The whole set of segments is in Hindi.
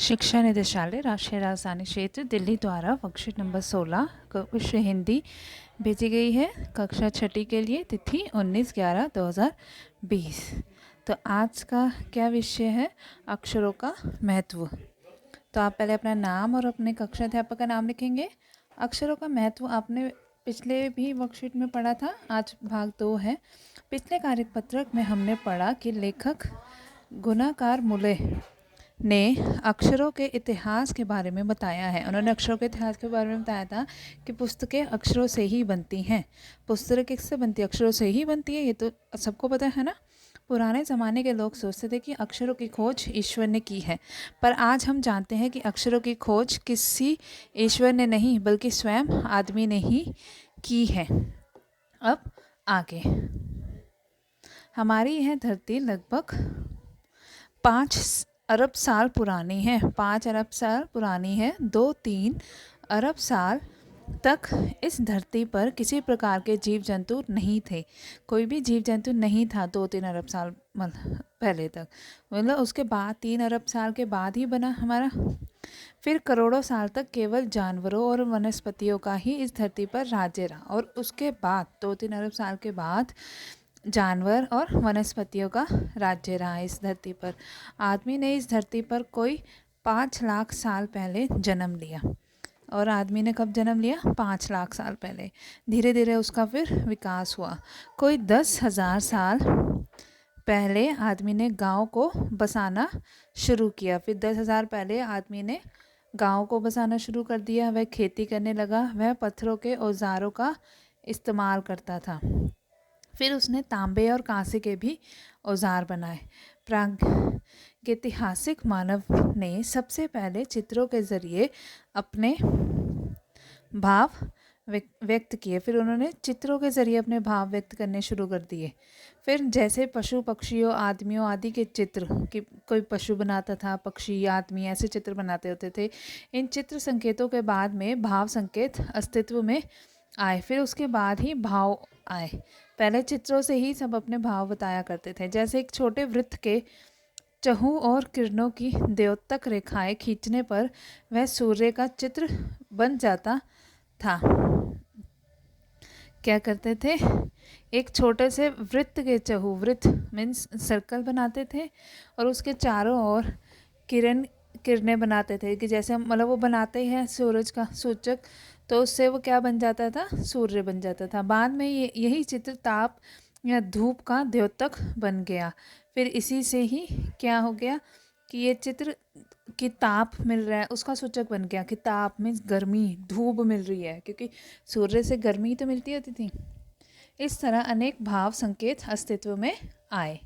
शिक्षा निदेशालय राष्ट्रीय राजधानी क्षेत्र दिल्ली द्वारा वर्कशीट नंबर 16 विषय हिंदी भेजी गई है कक्षा छठी के लिए। तिथि 19/11/2020। तो आज का क्या विषय है? अक्षरों का महत्व। तो आप पहले अपना नाम और अपने कक्षा अध्यापक का नाम लिखेंगे। अक्षरों का महत्व आपने पिछले भी वर्कशीट में पढ़ा था, आज भाग 2 है। पिछले कार्यपत्रक में हमने पढ़ा कि लेखक गुनाकार मुले ने अक्षरों के इतिहास के बारे में बताया है। उन्होंने अक्षरों के इतिहास के बारे में बताया था कि पुस्तकें अक्षरों से ही बनती हैं। पुस्तकें किससे बनती है? अक्षरों से ही बनती है, ये तो सबको पता है ना। पुराने ज़माने के लोग सोचते थे कि अक्षरों की खोज ईश्वर ने की है, पर आज हम जानते हैं कि अक्षरों की खोज किसी ईश्वर ने नहीं बल्कि स्वयं आदमी ने ही की है। अब आगे, हमारी यह धरती लगभग 5 अरब साल पुरानी है। 5 अरब साल पुरानी है। 2-3 अरब साल तक इस धरती पर किसी प्रकार के जीव जंतु नहीं थे। कोई भी जीव जंतु नहीं था 2-3 अरब साल पहले तक। मतलब उसके बाद 3 अरब साल के बाद ही बना हमारा। फिर करोड़ों साल तक केवल जानवरों और वनस्पतियों का ही इस धरती पर राज्य रहा, और उसके बाद 2-3 अरब साल के बाद जानवर और वनस्पतियों का राज्य रहा इस धरती पर। आदमी ने इस धरती पर कोई 5 लाख साल पहले जन्म लिया। और आदमी ने कब जन्म लिया? 5 लाख साल पहले। धीरे धीरे उसका फिर विकास हुआ। कोई 10,000 साल पहले आदमी ने गांव को बसाना शुरू किया। फिर 10,000 पहले आदमी ने गांव को बसाना शुरू कर दिया। वह खेती करने लगा। वह पत्थरों के औजारों का इस्तेमाल करता था। फिर उसने तांबे और कांसे के भी औजार बनाए। प्रागैतिहासिक मानव ने सबसे पहले चित्रों के ज़रिए अपने भाव व्यक्त किए। फिर उन्होंने चित्रों के ज़रिए अपने भाव व्यक्त करने शुरू कर दिए। फिर जैसे पशु पक्षियों आदमियों आदि के चित्र, कि कोई पशु बनाता था, पक्षी आदमी ऐसे चित्र बनाते होते थे। इन चित्र संकेतों के बाद में भाव संकेत अस्तित्व में आए। फिर उसके बाद ही भाव आए। पहले चित्रों से ही सब अपने भाव बताया करते थे। जैसे एक छोटे वृत्त के चहु और किरणों की द्योतक रेखाएं खींचने पर वह सूर्य का चित्र बन जाता था। क्या करते थे? एक छोटे से वृत्त के चहु, वृत्त मीन्स सर्कल बनाते थे, और उसके चारों ओर किरणें बनाते थे, कि जैसे मतलब वो बनाते हैं सूरज का सूचक, तो उससे वो क्या बन जाता था? सूर्य बन जाता था। बाद में यही चित्र ताप या धूप का द्योतक बन गया। फिर इसी से ही क्या हो गया कि ये चित्र कि ताप मिल रहा है, उसका सूचक बन गया कि ताप मीन्स गर्मी, धूप मिल रही है, क्योंकि सूर्य से गर्मी तो मिलती होती थी। इस तरह अनेक भाव संकेत अस्तित्व में आए।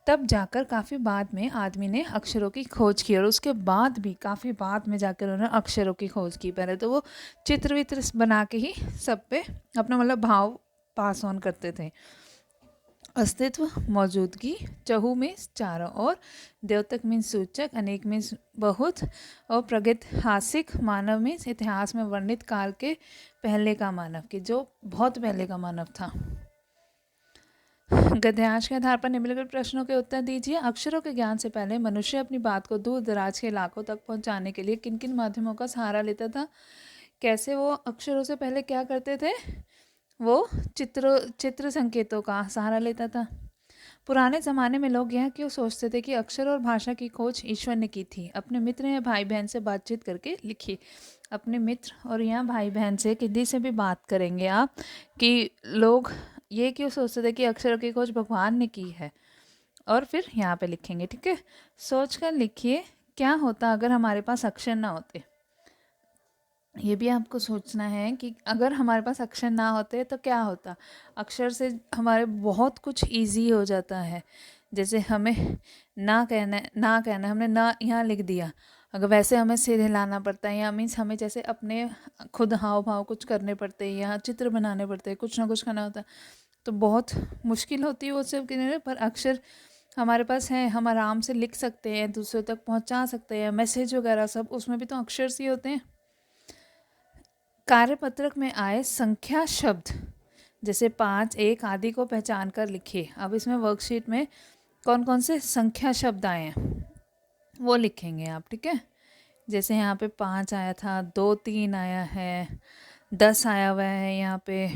तब जाकर काफ़ी बाद में आदमी ने अक्षरों की खोज की, और उसके बाद भी काफ़ी बाद में जाकर उन्होंने अक्षरों की खोज की। पहले तो वो चित्र वित्र बना के ही सब पे अपना मतलब भाव पास ऑन करते थे। अस्तित्व, मौजूदगी, चहु मीन्स चारों ओर, द्योतक मीन्स सूचक, अनेक मीन्स बहुत, और प्रागैतिहासिक मानव मीन्स इतिहास में वर्णित काल के पहले का मानव, कि जो बहुत पहले का मानव था। गद्यांश के आधार पर निम्नलिखित प्रश्नों के उत्तर दीजिए। अक्षरों के ज्ञान से पहले मनुष्य अपनी बात को दूर दराज के इलाकों तक पहुंचाने के लिए किन किन माध्यमों का सहारा लेता था? कैसे वो अक्षरों से पहले क्या करते थे? वो चित्र संकेतों का सहारा लेता था। पुराने ज़माने में लोग यह क्यों सोचते थे कि अक्षर और भाषा की खोज ईश्वर ने की थी? अपने मित्र या भाई बहन से बातचीत करके लिखिए। अपने मित्र और या भाई बहन से किसी से भी बात करेंगे आप कि लोग ये क्यों सोचते थे कि अक्षरों की खोज भगवान ने की है, और फिर यहाँ पे लिखेंगे। ठीक है, सोच कर लिखिए क्या होता अगर हमारे पास अक्षर ना होते। ये भी आपको सोचना है कि अगर हमारे पास अक्षर ना होते तो क्या होता। अक्षर से हमारे बहुत कुछ इजी हो जाता है। जैसे हमें ना कहना हमने ना यहाँ लिख दिया, अगर वैसे हमें सिर हिलाना पड़ता है, या मीन्स हमें जैसे अपने खुद हाव भाव कुछ करने पड़ते हैं या चित्र बनाने पड़ते हैं, कुछ ना कुछ करना होता है, तो बहुत मुश्किल होती है वो सब करने। पर अक्षर हमारे पास है, हम आराम से लिख सकते हैं, दूसरों तक पहुँचा सकते हैं, मैसेज वगैरह सब उसमें भी तो अक्षर ही होते हैं। कार्यपत्रक में आए संख्या शब्द जैसे 5, 1 आदि को पहचान कर लिखिए। अब इसमें वर्कशीट में कौन कौन से संख्या शब्द आए हैं वो लिखेंगे आप। ठीक है, जैसे यहाँ पे 5 आया था, 2 3 आया है, 10 आया हुआ है यहाँ पे।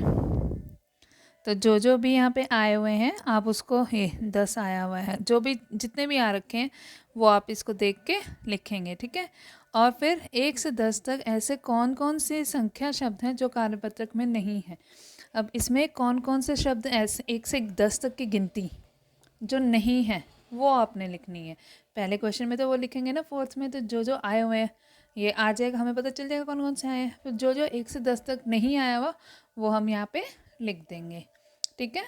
तो जो जो भी यहाँ पे आए हुए हैं आप उसको, ये 10 आया हुआ है, जो भी जितने भी आ रखे हैं वो आप इसको देख के लिखेंगे, ठीक है। और फिर 1 से 10 तक ऐसे कौन कौन से संख्या शब्द हैं जो कार्यपत्रक में नहीं है। अब इसमें कौन कौन से शब्द ऐसे 1 से 10 तक की गिनती जो नहीं है वो आपने लिखनी है। पहले क्वेश्चन में तो वो लिखेंगे ना, फोर्थ में तो जो जो आए हुए हैं ये आ जाएगा, हमें पता चल जाएगा कौन कौन से आए हैं। फिर जो जो 1 से 10 तक नहीं आया हुआ वो हम यहाँ पे लिख देंगे, ठीक है।